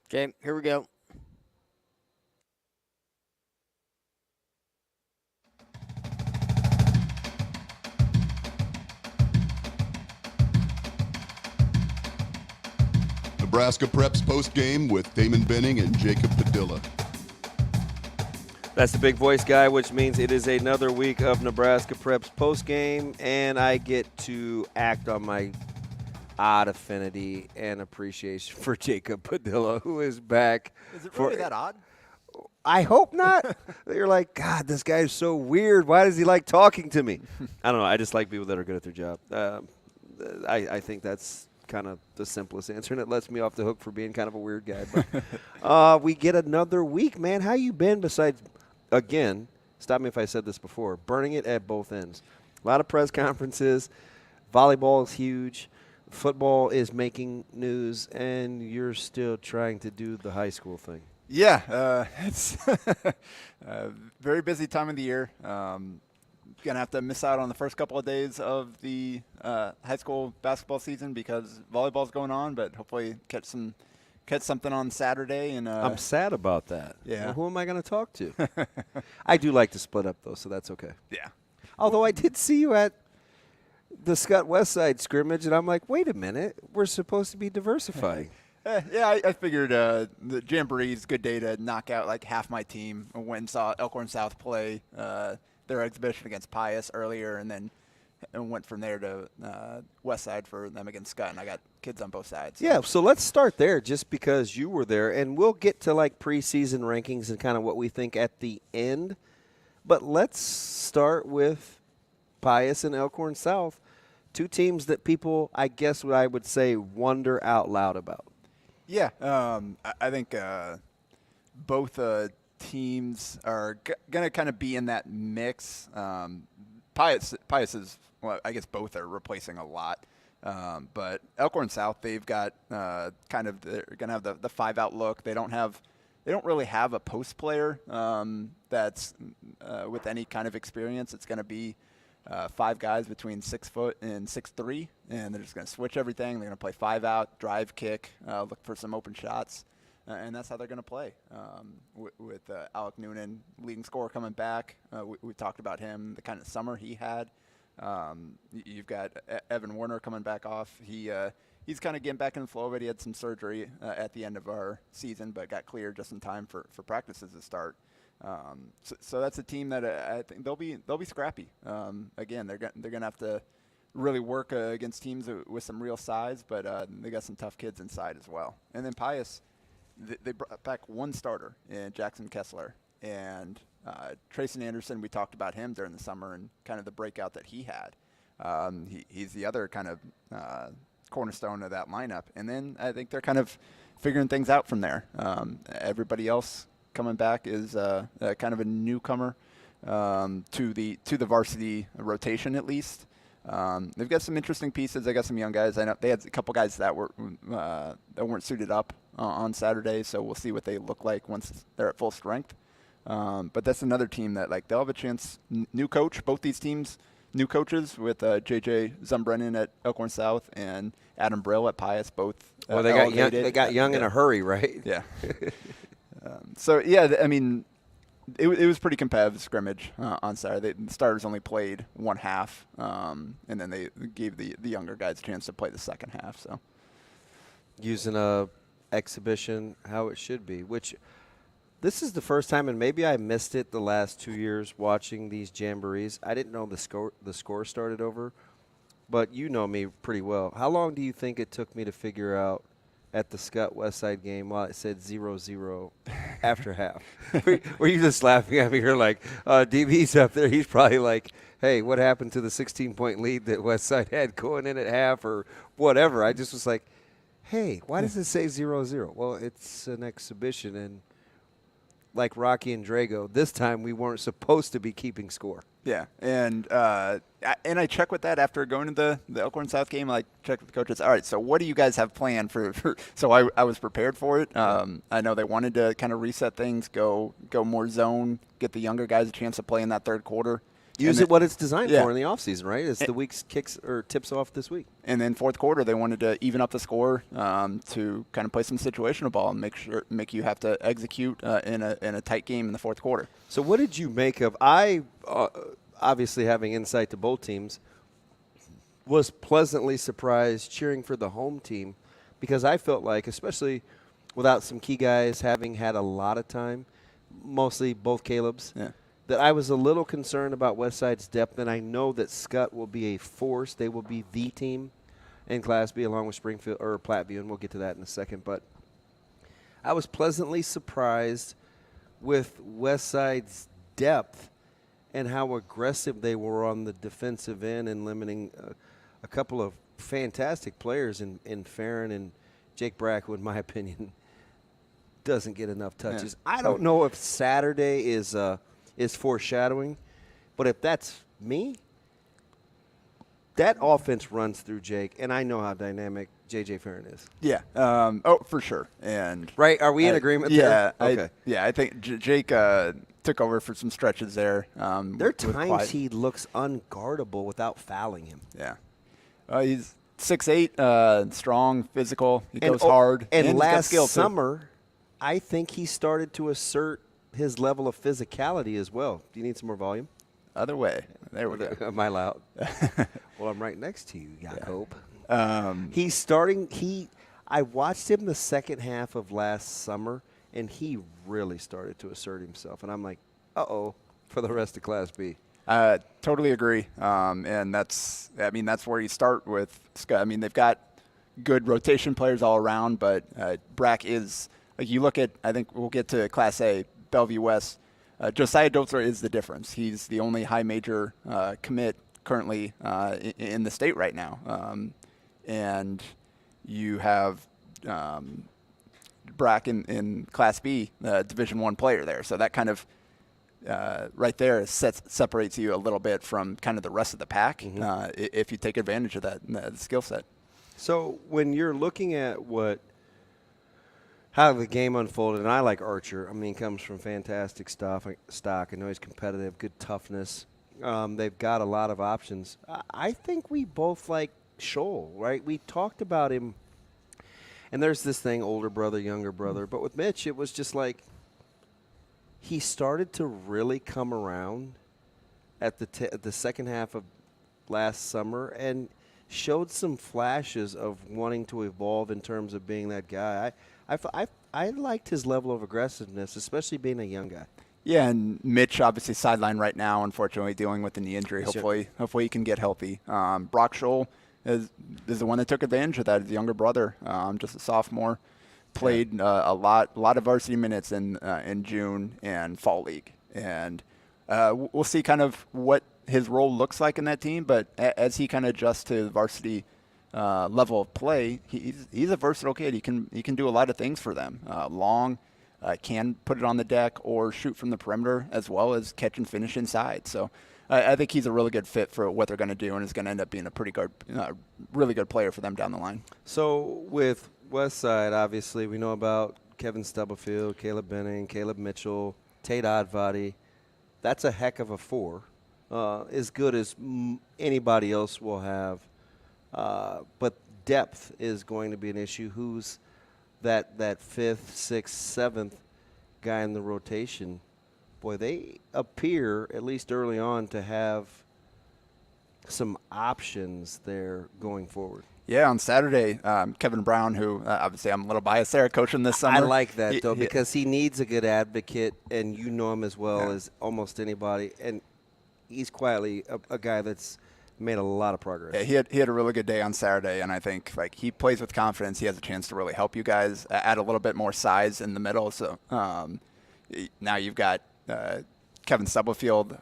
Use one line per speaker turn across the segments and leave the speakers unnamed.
Okay, here we go.
Nebraska Preps Postgame with Damon Benning and Jacob Padilla.
That's the big voice guy, which means it is another week of Nebraska Preps postgame, and I get to act on my odd affinity and appreciation for Jacob Padilla, who is back.
Is it really that odd?
I hope not. You're like, God, this guy's so weird. Why does he like talking to me? I don't know. I just like people that are good at their job. I think that's kind of the simplest answer, and it lets me off the hook for being kind of a weird guy. But we get another week, man. How you been besides, again, stop me if I said this before, burning it at both ends. A lot of press conferences. Volleyball is huge. Football is making news, and you're still trying to do the high school thing.
Yeah, it's a very busy time of the year. Gonna have to miss out on the first couple of days of the high school basketball season because volleyball's going on, but hopefully catch something on Saturday. And
I'm sad about that.
Yeah.
Well, who am I going to talk to? I do like to split up, though, so that's okay.
Yeah.
Although I did see you at the Scott Westside scrimmage, and I'm like, wait a minute, we're supposed to be diversifying.
Yeah, I figured the Jamboree is a good day to knock out like half my team. I went and saw Elkhorn South play their exhibition against Pius earlier, and then went from there to Westside for them against Scott, and I got kids on both sides.
Yeah, so let's start there just because you were there, and we'll get to like preseason rankings and kind of what we think at the end. But let's start with Pius and Elkhorn South, two teams that people, I guess what I would say, wonder out loud about.
Yeah, I think both teams are going to kind of be in that mix. Pius is, well, I guess both are replacing a lot. But Elkhorn South, they've got they're going to have the 5-out look. They don't really have a post player that's with any kind of experience. It's going to be 5 guys between 6 foot and 6'3", and they're just going to switch everything. They're going to play 5-out, drive, kick, look for some open shots, and that's how they're going to play. With Alec Noonan, leading scorer, coming back. We talked about him, the kind of summer he had. You've got Evan Warner coming back off. He's kind of getting back in the flow of it. He had some surgery at the end of our season, but got cleared just in time for practices to start. So that's a team that I think they'll be scrappy. Again, they're gonna have to really work against teams with some real size, but they got some tough kids inside as well. And then Pius, they brought back one starter in Jackson Kessler, and Trayson Anderson. We talked about him during the summer and kind of the breakout that he had. He's the other kind of cornerstone of that lineup. And then I think they're kind of figuring things out from there. Everybody else coming back is kind of a newcomer to the varsity rotation, at least. They've got some interesting pieces. They got some young guys. I know they had a couple guys that weren't suited up on Saturday, so we'll see what they look like once they're at full strength. But that's another team that they'll have a chance. New coach, both these teams, new coaches with J.J. Zumbrennan at Elkhorn South and Adam Brill at Pius, both.
Well, they got young in a hurry, right?
Yeah. So yeah, I mean, it was pretty competitive scrimmage on Saturday. The starters only played one half, and then they gave the younger guys a chance to play the second half. So
using a exhibition how it should be, which this is the first time, and maybe I missed it the last 2 years watching these jamborees. I didn't know the score started over, but you know me pretty well. How long do you think it took me to figure out at the Scott Westside game while it said 0-0 after half? Were you just laughing at me? You're like, DB's up there. He's probably like, hey, what happened to the 16-point lead that Westside had going in at half or whatever? I just was like, hey, why does it say 0-0? Well, it's an exhibition, and like Rocky and Drago, this time we weren't supposed to be keeping score.
Yeah, and I checked with that after going to the Elkhorn South game. I checked with the coaches. All right, so what do you guys have planned for so I was prepared for it. I know they wanted to kind of reset things, go more zone, get the younger guys a chance to play in that third quarter.
Use it what it's designed
yeah.
for in the offseason, right? It's the week's kicks or tips off this week.
And then fourth quarter, they wanted to even up the score to kind of play some situational ball and make you have to execute in a tight game in the fourth quarter.
So what did you make of obviously having insight to both teams, was pleasantly surprised cheering for the home team because I felt like, especially without some key guys having had a lot of time, mostly both Caleb's, that I was a little concerned about Westside's depth, and I know that Scott will be a force. They will be the team in Class B along with Springfield or Platteview, and we'll get to that in a second. But I was pleasantly surprised with Westside's depth and how aggressive they were on the defensive end and limiting a couple of fantastic players in Farron and Jake Brack, who, in my opinion, doesn't get enough touches. I don't know if Saturday is foreshadowing, but if that's me, that offense runs through Jake, and I know how dynamic J.J. Farron is.
Yeah. For sure. And
right? Are we in agreement there?
Okay. I think Jake took over for some stretches there.
There are times he looks unguardable without fouling him.
Yeah. He's 6'8", strong, physical. He goes hard.
And last summer, I think he started to assert his level of physicality as well. Do you need some more volume?
Other way. There we go.
Am I loud? Well, I'm right next to you, Jacob. He's starting. I watched him the second half of last summer, and he really started to assert himself. And I'm like, uh-oh, for the rest of Class B.
Totally agree. And that's where you start with Scott. I mean, they've got good rotation players all around, but Brack is, like, you look at, I think we'll get to Class A, Bellevue West. Josiah Dozer is the difference. He's the only high major commit currently in the state right now. And you have Brack in Class B, Division I player there. So that kind of right there separates you a little bit from kind of the rest of the pack if you take advantage of that skill set.
So when you're looking at how the game unfolded, and I like Archer. I mean, he comes from fantastic stock. I know he's competitive, good toughness. They've got a lot of options. I think we both like Scholl, right? We talked about him, and there's this thing, older brother, younger brother. But with Mitch, it was just like he started to really come around at the second half of last summer and showed some flashes of wanting to evolve in terms of being that guy. I liked his level of aggressiveness, especially being a young guy.
Yeah, and Mitch obviously sidelined right now, unfortunately, dealing with the knee injury. Hopefully he can get healthy. Brock Scholl is the one that took advantage of that. His younger brother, just a sophomore, played a lot of varsity minutes in June and fall league, and we'll see kind of what his role looks like in that team. But as he kind of adjusts to the varsity level of play, he's a versatile kid. He can do a lot of things for them. Long, can put it on the deck or shoot from the perimeter, as well as catch and finish inside. So I think he's a really good fit for what they're going to do, and is going to end up being a pretty good, really good player for them down the line.
So with Westside, obviously we know about Kevin Stubblefield, Caleb Benning, Caleb Mitchell, Tate Oddvadi. That's a heck of a four, as good as anybody else will have. But depth is going to be an issue. Who's that fifth, sixth, seventh guy in the rotation? Boy, they appear, at least early on, to have some options there going forward.
Yeah, on Saturday, Kevin Brown, who obviously I'm a little biased there, coaching this summer.
I like that, though, because he needs a good advocate, and you know him as well as almost anybody. And he's quietly a guy that's made a lot of progress.
Yeah, he had a really good day on Saturday, and I think he plays with confidence. He has a chance to really help you guys add a little bit more size in the middle. So now you've got Kevin Stubblefield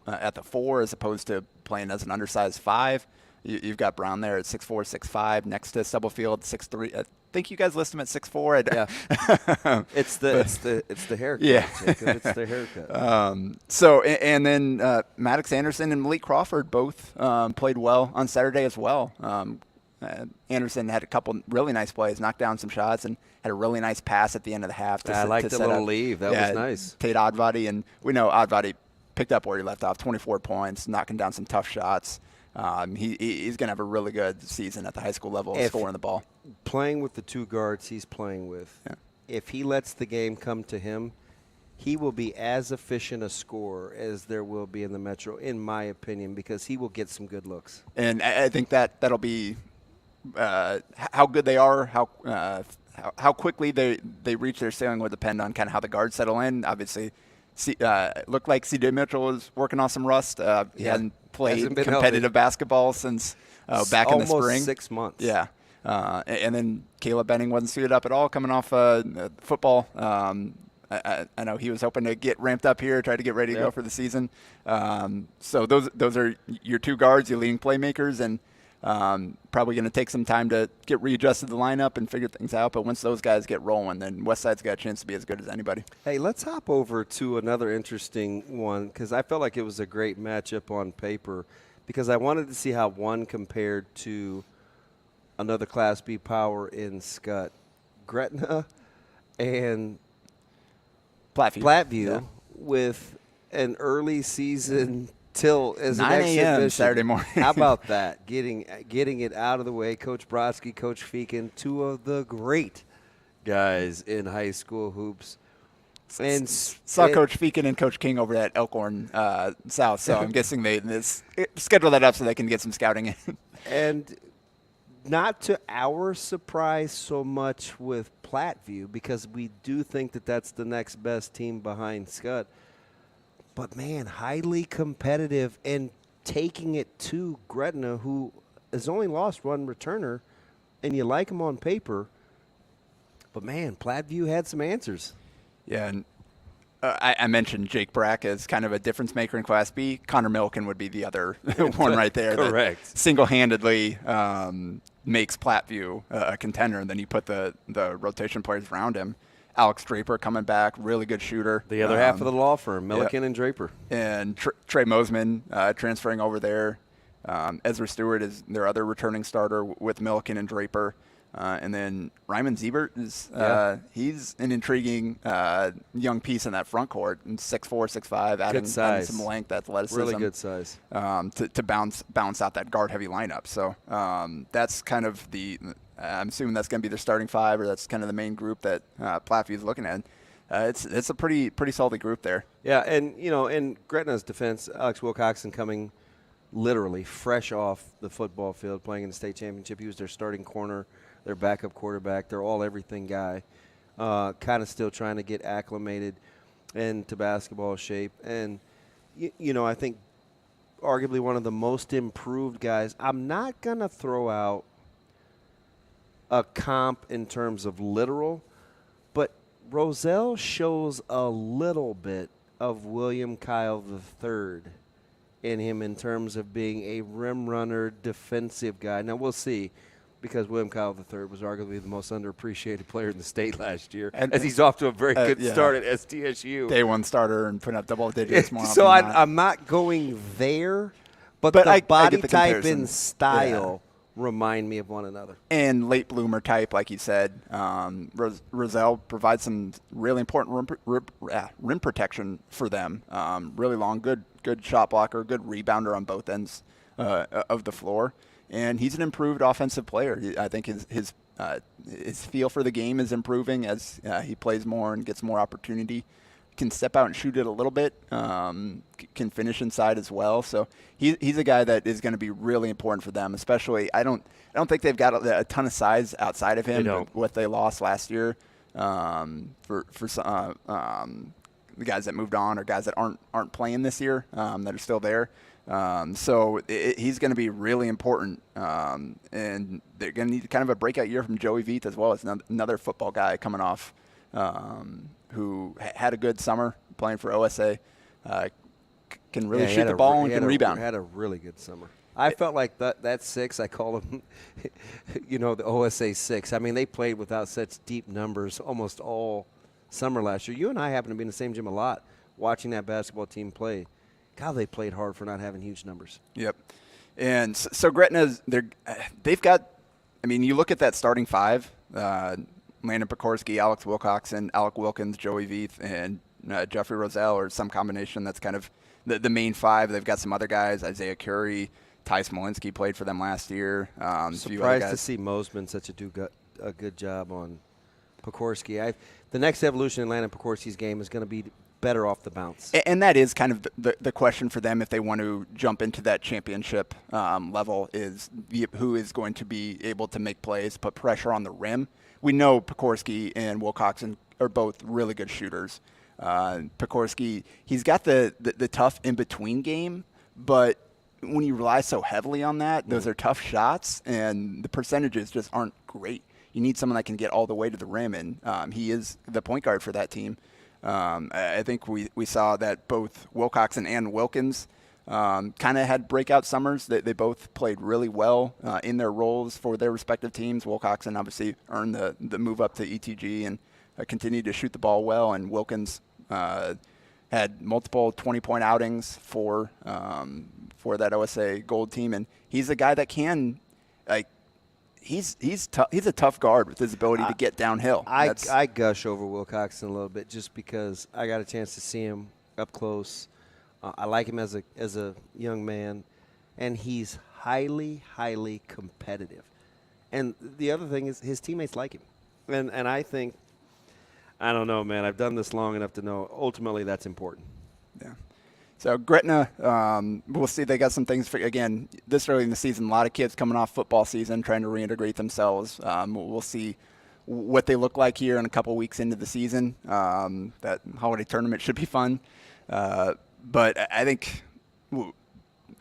at the 4 as opposed to playing as an undersized 5. You've got Brown there at 6'4", 6'5", next to Stubblefield, 6'3". I think you guys list him at 6'4".
Yeah, it's the haircut.
Yeah,
Jacob, it's the haircut.
So and then Maddox Anderson and Malik Crawford both played well on Saturday as well. Anderson had a couple really nice plays, knocked down some shots, and had a really nice pass at the end of the half.
I liked the little leave. That was nice.
Tate Oddvadi, and we know Oddvadi picked up where he left off, 24 points, knocking down some tough shots. He's going to have a really good season at the high school level, scoring the ball.
Playing with the two guards he's playing with, if he lets the game come to him, he will be as efficient a scorer as there will be in the Metro, in my opinion, because he will get some good looks.
And I think that'll be how good they are, how quickly they reach their ceiling will depend on kind of how the guards settle in. Obviously, looked like C.J. Mitchell was working on some rust. He hadn't played competitive basketball since back in the spring.
Almost 6 months.
Yeah. And then Caleb Benning wasn't suited up at all coming off football. I know he was hoping to get ramped up here, try to get ready to go for the season. So those are your two guards, your leading playmakers, and probably going to take some time to get readjusted to the lineup and figure things out. But once those guys get rolling, then Westside's got a chance to be as good as anybody.
Hey, let's hop over to another interesting one because I felt like it was a great matchup on paper because I wanted to see how one compared to another Class B power in Scott. Gretna and Platteview with an early season tilt as
9
an
a.m.
exhibition.
Saturday morning.
How about that? Getting it out of the way. Coach Brodsky, Coach Feakin, two of the great guys in high school hoops. And
saw Coach Feakin and Coach King over at Elkhorn South, so I'm guessing they schedule that up so they can get some scouting in.
And not to our surprise so much with Platteview because we do think that that's the next best team behind Scott. But, man, highly competitive and taking it to Gretna, who has only lost one returner, and you like him on paper. But, man, Platteview had some answers.
Yeah, and I mentioned Jake Brack as kind of a difference maker in Class B. Connor Milken would be the other one right there.
Correct.
That single-handedly makes Platteview a contender, and then you put the rotation players around him. Alex Draper coming back, really good shooter.
The other half of the law firm, Milliken and Draper.
And Trey Mosman transferring over there. Ezra Stewart is their other returning starter with Milliken and Draper. And then Ryman Ziebert is he's an intriguing young piece in that front court. And 6'4", 6'5", adding some length, athleticism.
Really good size.
To bounce out that guard-heavy lineup. So that's kind of I'm assuming that's going to be their starting five, or that's kind of the main group that Platteview is looking at. It's a pretty solid group there.
Yeah, and, in Gretna's defense, Alex Wilcoxon coming literally fresh off the football field playing in the state championship. He was their starting corner, their backup quarterback, their all-everything guy, kind of still trying to get acclimated into basketball shape. And, I think arguably one of the most improved guys. I'm not going to throw out a comp in terms of literal, but Roselle shows a little bit of William Kyle III in him in terms of being a rim runner, defensive guy. Now, we'll see, because William Kyle III was arguably the most underappreciated player in the state last year, as he's off to a very good start at SDSU.
Day one starter and putting up double digits more.
So I'm not going there, but the body type and style remind me of one another.
And late bloomer type, like you said. Roselle provides some really important rim protection for them. Really long, good shot blocker, good rebounder on both ends of the floor. And he's an improved offensive player. I think his feel for the game is improving as he plays more and gets more opportunity. Can step out and shoot it a little bit, can finish inside as well. So he's a guy that is going to be really important for them, especially I don't think they've got a ton of size outside of him. What they lost last year for some, the guys that moved on or guys that aren't playing this year that are still there. So he's going to be really important, and they're going to need kind of a breakout year from Joey Veith as well as another football guy coming off. Who had a good summer playing for OSA, can really shoot the ball and can rebound.
Had a really good summer. I felt like that six, I call them, the OSA six. I mean, they played without such deep numbers almost all summer last year. You and I happen to be in the same gym a lot watching that basketball team play. God, they played hard for not having huge numbers.
Yep. And so Gretna's, they've got, I mean, you look at that starting five, Landon Pekorski, Alex Wilcoxon, Alec Wilkins, Joey Veith, and Jeffrey Roselle, or some combination that's kind of the main five. They've got some other guys, Isaiah Curry, Ty Smolinski played for them last year.
Surprised to see Mosman such a good job on Pekorski. The next evolution in Landon Pekorski's game is going to be better off the bounce.
And that is kind of the question for them if they want to jump into that championship level is who is going to be able to make plays, put pressure on the rim. We know Pekorski and Wilcoxon are both really good shooters. Pekorski, he's got the tough in-between game, but when you rely so heavily on that, those are tough shots, and the percentages just aren't great. You need someone that can get all the way to the rim, and he is the point guard for that team. I think we saw that both Wilcoxon and Wilkins kind of had breakout summers. They both played really well in their roles for their respective teams. Wilcoxon obviously earned the move up to ETG and continued to shoot the ball well, and Wilkins had multiple 20-point outings for that OSA Gold team, and he's a guy that can he's a tough guard with his ability to get downhill.
I gush over Wilcoxon a little bit just because I got a chance to see him up close. I like him as a young man, and he's highly competitive. And the other thing is his teammates like him, and I think, I don't know, man. I've done this long enough to know ultimately that's important.
Yeah. So Gretna, we'll see. They got some things again this early in the season. A lot of kids coming off football season trying to reintegrate themselves. We'll see what they look like here in a couple weeks into the season. That holiday tournament should be fun. But I think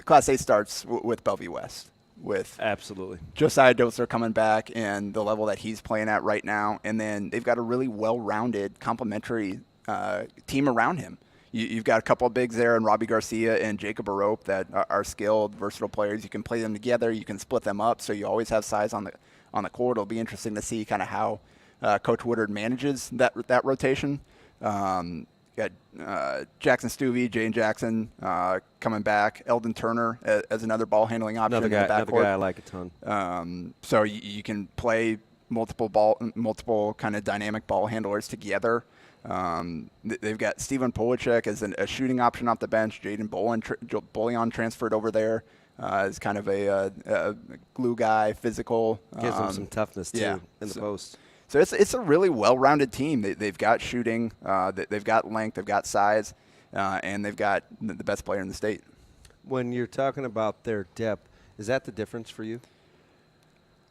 Class A starts with Bellevue West. With
absolutely
Josiah Doser coming back and the level that he's playing at right now, and then they've got a really well-rounded, complementary team around him. You've got a couple of bigs there, and Robbie Garcia and Jacob Arope that are skilled, versatile players. You can play them together. You can split them up, so you always have size on the court. It'll be interesting to see kind of how Coach Woodard manages that rotation. Got Jackson Stuvey, Jane Jackson coming back. Eldon Turner as another ball handling option in the backcourt.
Another guy I like a ton.
So you can play multiple kind of dynamic ball handlers together. They've got Steven Polacek as a shooting option off the bench. Jaden Bullion transferred over there as kind of a glue guy, physical.
Gives them some toughness too in the post.
So it's a really well-rounded team. They've got shooting, they've got length, they've got size, and they've got the best player in the state.
When you're talking about their depth, is that the difference for you?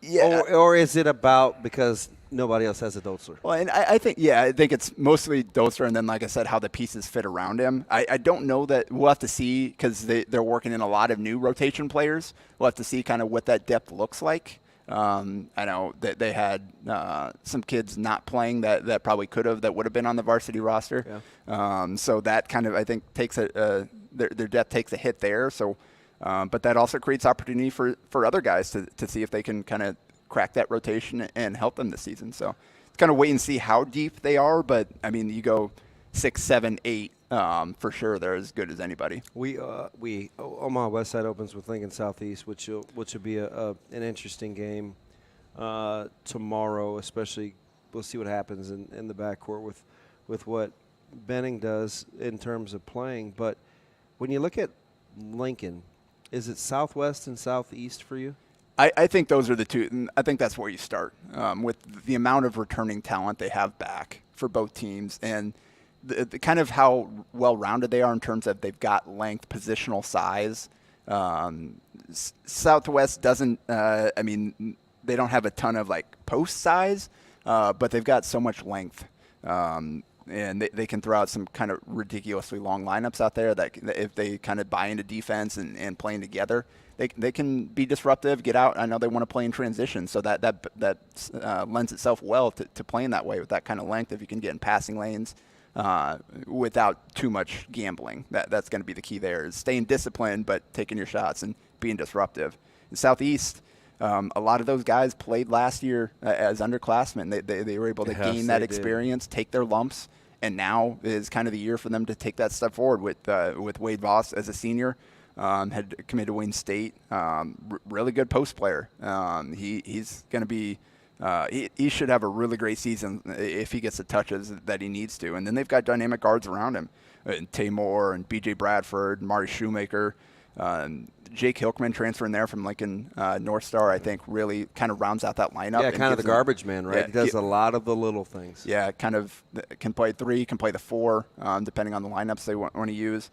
Yeah.
Or is it about because nobody else has a Dotzler?
Well, and I think it's mostly Dotzler, and then, like I said, how the pieces fit around him. I don't know that we'll have to see because they're working in a lot of new rotation players. We'll have to see kind of what that depth looks like. I know that they had some kids not playing that probably that would have been on the varsity roster. Yeah. So that kind of, I think, takes their depth takes a hit there. So, but that also creates opportunity for other guys to see if they can kind of crack that rotation and help them this season. So it's kind of wait and see how deep they are. But I mean, you go 6, 7, 8. For sure, they're as good as anybody.
Omaha West Side opens with Lincoln Southeast, which will be an interesting game tomorrow. Especially, we'll see what happens in the backcourt with what Benning does in terms of playing. But when you look at Lincoln, is it Southwest and Southeast for you?
I think those are the two. And I think that's where you start with the amount of returning talent they have back for both teams and. The kind of how well-rounded they are in terms of they've got length, positional size. Southwest doesn't. They don't have a ton of post size, but they've got so much length, and they can throw out some kind of ridiculously long lineups out there that if they kind of buy into defense and playing together, they can be disruptive, get out. I know they want to play in transition, so that lends itself well to playing that way with that kind of length. If you can get in passing lanes. Without too much gambling. That's going to be the key there is staying disciplined but taking your shots and being disruptive. In Southeast, a lot of those guys played last year as underclassmen. They were able to gain that experience, take their lumps, and now is kind of the year for them to take that step forward with Wade Voss as a senior. Had committed to Wayne State. Really good post player. He's going to be he should have a really great season if he gets the touches that he needs to. And then they've got dynamic guards around him, Taymor and B.J. Bradford, Mari Shoemaker. Jake Hilkman transferring there from Lincoln North Star, I think, really kind of rounds out that lineup.
Yeah, kind of the garbage man, right?
Yeah,
he does a lot of the little things.
Yeah, kind of can play 3, can play the 4, depending on the lineups they want to use.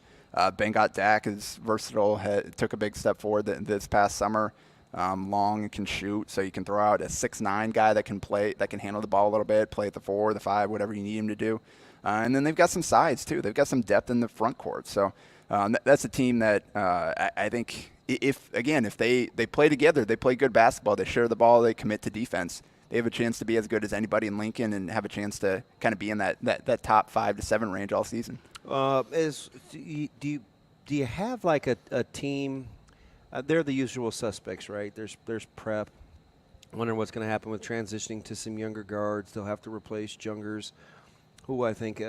Bengot Dak is versatile, took a big step forward this past summer. Long and can shoot, so you can throw out a 6'9" guy that can play, that can handle the ball a little bit, play at the 4, the 5, whatever you need him to do. And then they've got some size, too. They've got some depth in the front court. So that's a team that I think if they play together, they play good basketball, they share the ball, they commit to defense, they have a chance to be as good as anybody in Lincoln and have a chance to kind of be in that top 5 to 7 range all season.
Do you have like a team? They're the usual suspects, right? There's Prep. Wondering what's going to happen with transitioning to some younger guards. They'll have to replace Jungers, who I think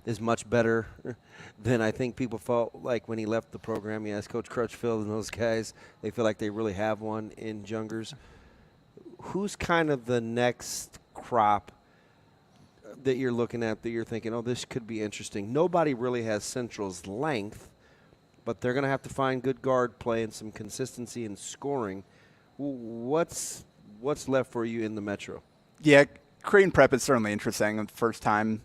is much better than I think people felt like when he left the program. Yes, Coach Crutchfield and those guys, they feel like they really have one in Jungers. Who's kind of the next crop that you're looking at that you're thinking, oh, this could be interesting? Nobody really has Central's length, but they're going to have to find good guard play and some consistency in scoring. What's left for you in the Metro?
Yeah, Creighton Prep is certainly interesting. The first time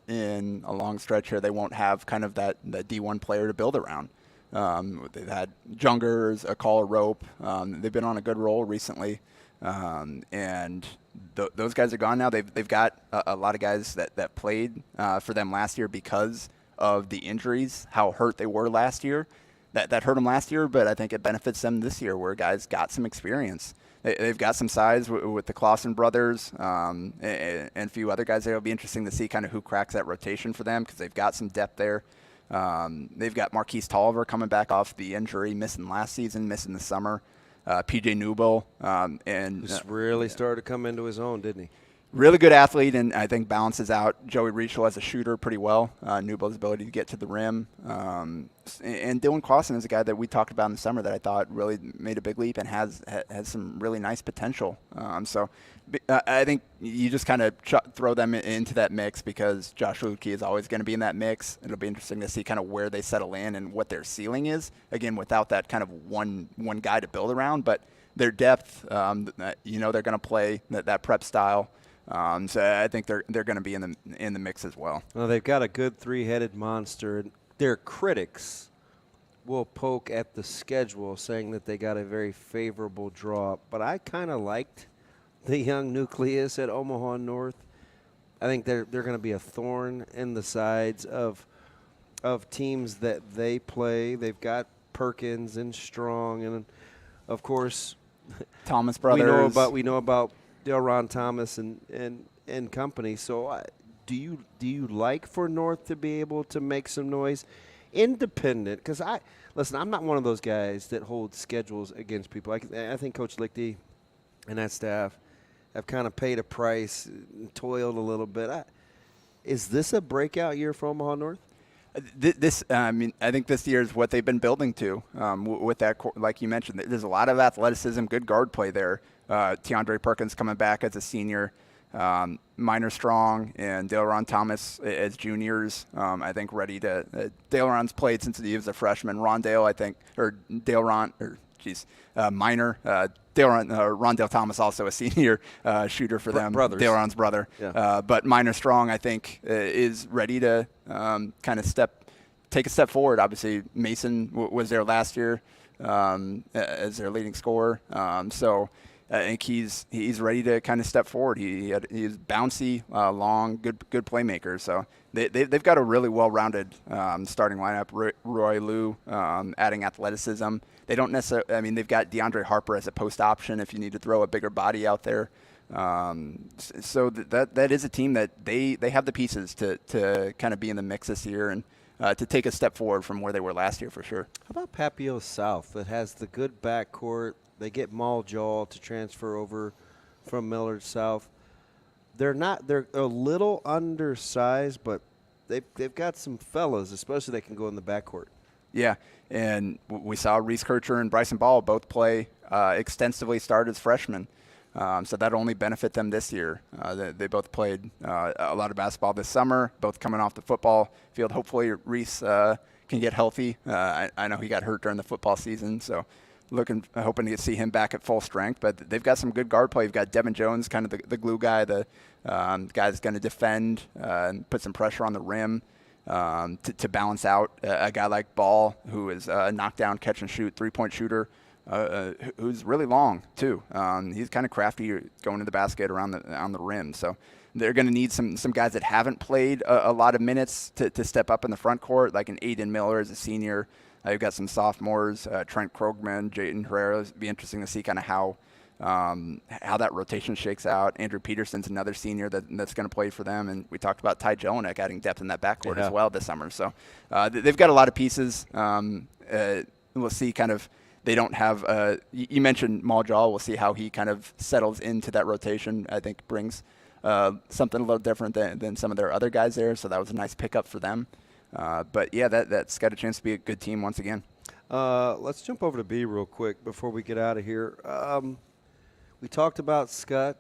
in a long stretch here, they won't have kind of that D1 player to build around. They've had Jungers, a caller rope. They've been on a good roll recently. And those guys are gone now. They've got a lot of guys that played for them last year because of the injuries, how hurt they were last year. That hurt them last year, but I think it benefits them this year where guys got some experience. They've got some size with the Clausen brothers and a few other guys there. It'll be interesting to see kind of who cracks that rotation for them because they've got some depth there. They've got Marquise Tolliver coming back off the injury, missing last season, missing the summer. P.J. Newble. And
just really started to come into his own, didn't he?
Really good athlete, and I think balances out Joey Reichel as a shooter pretty well. Newble's ability to get to the rim. And Dylan Clausen is a guy that we talked about in the summer that I thought really made a big leap and has some really nice potential. So I think you just kind of throw them into that mix because Josh Lutke is always going to be in that mix. It'll be interesting to see kind of where they settle in and what their ceiling is. Again, without that kind of one guy to build around, but their depth, they're going to play that prep style. So I think they're going to be in the mix as well.
Well, they've got a good 3-headed monster. Their critics will poke at the schedule, saying that they got a very favorable draw. But I kind of liked the young nucleus at Omaha North. I think they're going to be a thorn in the sides of teams that they play. They've got Perkins and Strong, and of course,
Thomas brothers.
We know about Delron Thomas and company. So do you like for North to be able to make some noise independent? Because I'm not one of those guys that holds schedules against people. I think Coach Lichty and that staff have kind of paid a price and toiled a little bit. Is this a breakout year for Omaha North?
I think this year is what they've been building to with that, like you mentioned. There's a lot of athleticism, good guard play there. Teandre Perkins coming back as a senior, Minor Strong and Delron Thomas as juniors. I think ready to. Daleron's played since he was a freshman. Rondale, I think, Minor. Rondale Thomas also a senior shooter for them.
Brothers.
Daleron's brother.
Yeah.
But Minor Strong, I think, is ready to kind of take a step forward. Obviously, Mason was there last year as their leading scorer. So I think he's ready to kind of step forward. He's bouncy, long, good playmaker. So they've got a really well-rounded starting lineup. Roy Liu adding athleticism. They don't necessarily. I mean, they've got DeAndre Harper as a post option if you need to throw a bigger body out there. So that is a team that they have the pieces to kind of be in the mix this year and to take a step forward from where they were last year for sure.
How about Papio South that has the good backcourt? They get Maul Jaw to transfer over from Millard South. They're a little undersized, but they've got some fellas, especially that can go in the backcourt.
Yeah, and we saw Reese Kircher and Bryson Ball both play extensively, start as freshmen. So that'll only benefit them this year. They both played a lot of basketball this summer, both coming off the football field. Hopefully Reese can get healthy. I know he got hurt during the football season, so hoping to see him back at full strength. But they've got some good guard play. You've got Devin Jones, kind of the glue guy, the guy that's going to defend and put some pressure on the rim to balance out a guy like Ball, who is a knockdown, catch and shoot, three-point shooter, who's really long too. He's kind of crafty going to the basket on the rim. So they're going to need some guys that haven't played a lot of minutes to step up in the front court, like an Aiden Miller as a senior. You've got some sophomores, Trent Krogman, Jayden Herrera. It'll be interesting to see kind of how that rotation shakes out. Andrew Peterson's another senior that's going to play for them. And we talked about Ty Jelinek adding depth in that backcourt as well this summer. So they've got a lot of pieces. We'll see kind of they don't have you mentioned Maljal. We'll see how he kind of settles into that rotation. I think brings something a little different than some of their other guys there. So that was a nice pickup for them. But, yeah, that's got a chance to be a good team once again.
Let's jump over to B real quick before we get out of here. We talked about Scott.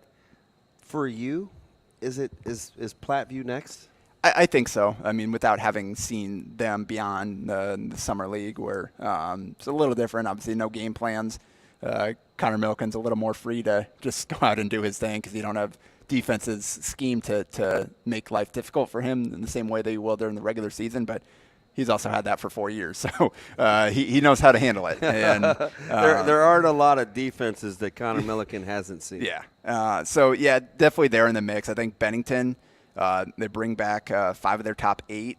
For you, is Platteview next?
I think so. I mean, without having seen them beyond the summer league where it's a little different. Obviously, no game plans. Connor Milken's a little more free to just go out and do his thing because you don't have defense's scheme to make life difficult for him in the same way that he will during the regular season. But he's also had that for 4 years, so he knows how to handle it. And
there aren't a lot of defenses that Connor Milliken hasn't seen.
Yeah. So, yeah, definitely there in the mix. I think Bennington, they bring back 5 of their top 8.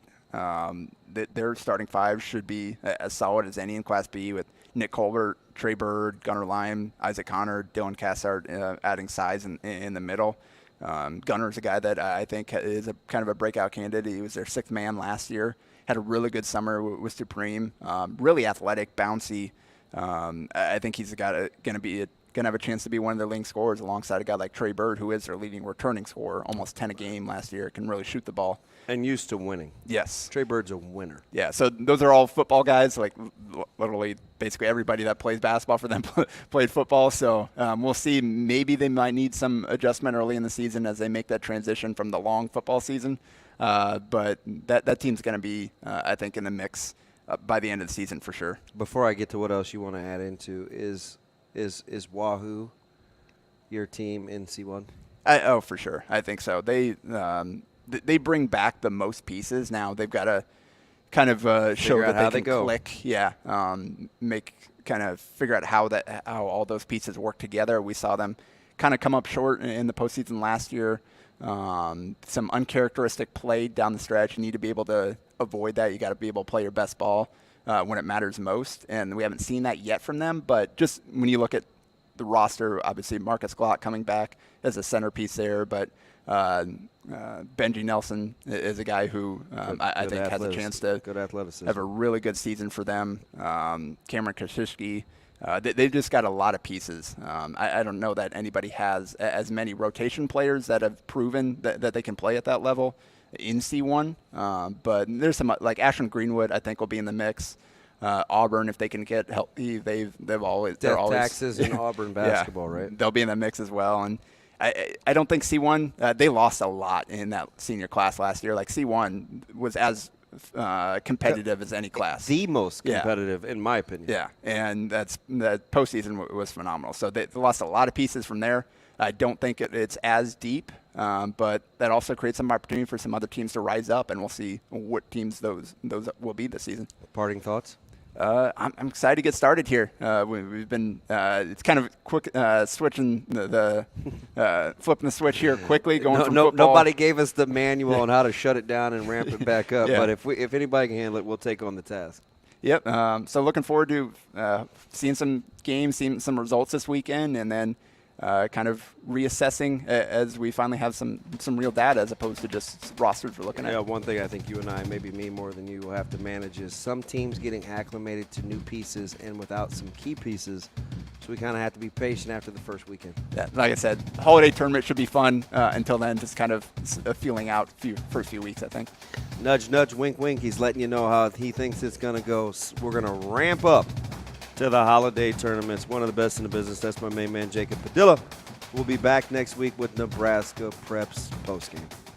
Their starting 5 should be as solid as any in Class B with Nick Colbert, Trey Bird, Gunnar Lime, Isaac Connor, Dylan Cassard adding size in the middle. Gunner's a guy that I think is a kind of a breakout candidate. He was their 6th man last year. Had a really good summer with Supreme. Really athletic, bouncy. I think he's going to have a chance to be one of their leading scorers alongside a guy like Trey Bird, who is their leading returning scorer, almost 10 a game last year. Can really shoot the ball.
And used to winning.
Yes.
Trey Bird's a winner.
Yeah, so those are all football guys. Like literally basically everybody that plays basketball for them played football. So we'll see. Maybe they might need some adjustment early in the season as they make that transition from the long football season. But that team's going to be, I think, in the mix by the end of the season for sure.
Before I get to what else you want to add into, is Wahoo your team in C1?
Oh, for sure. I think so. They bring back the most pieces. Now they've got to kind of show that they can click. Yeah, figure out how all those pieces work together. We saw them kind of come up short in the postseason last year. Some uncharacteristic play down the stretch. You need to be able to avoid that. You got to be able to play your best ball when it matters most. And we haven't seen that yet from them. But just when you look at the roster, obviously Marcus Glock coming back as a centerpiece there, but Benji Nelson is a guy who I think has a chance to have a really good season for them. Cameron Kashishki. They've just got a lot of pieces. I don't know that anybody has as many rotation players that have proven that they can play at that level in C1. But there's some like Ashland Greenwood, I think, will be in the mix. Auburn, if they can get healthy, they're always
taxes in Auburn basketball, right?
They'll be in the mix as well. And I don't think C1 they lost a lot in that senior class last year. Like C1 was as competitive as any class.
The most competitive, in my opinion.
Yeah, and that postseason was phenomenal. So they lost a lot of pieces from there. I don't think it's as deep, but that also creates some opportunity for some other teams to rise up, and we'll see what teams those will be this season.
Parting thoughts?
I'm excited to get started here. We've been it's kind of quick switching flipping the switch here quickly. Going from football.
Nobody gave us the manual on how to shut it down and ramp it back up. But if anybody can handle it, we'll take on the task.
Yep. So looking forward to seeing some games, seeing some results this weekend, and then kind of reassessing as we finally have some real data as opposed to just rosters we're looking at.
Yeah, one thing I think you and I, maybe me more than you, will have to manage is some teams getting acclimated to new pieces and without some key pieces. So we kind of have to be patient after the first weekend.
Yeah, like I said, holiday tournament should be fun. Until then, just kind of feeling out first few weeks, I think.
Nudge, nudge, wink, wink. He's letting you know how he thinks it's going to go. We're going to ramp up to the holiday tournaments. One of the best in the business. That's my main man, Jacob Padilla. We'll be back next week with Nebraska Preps Postgame.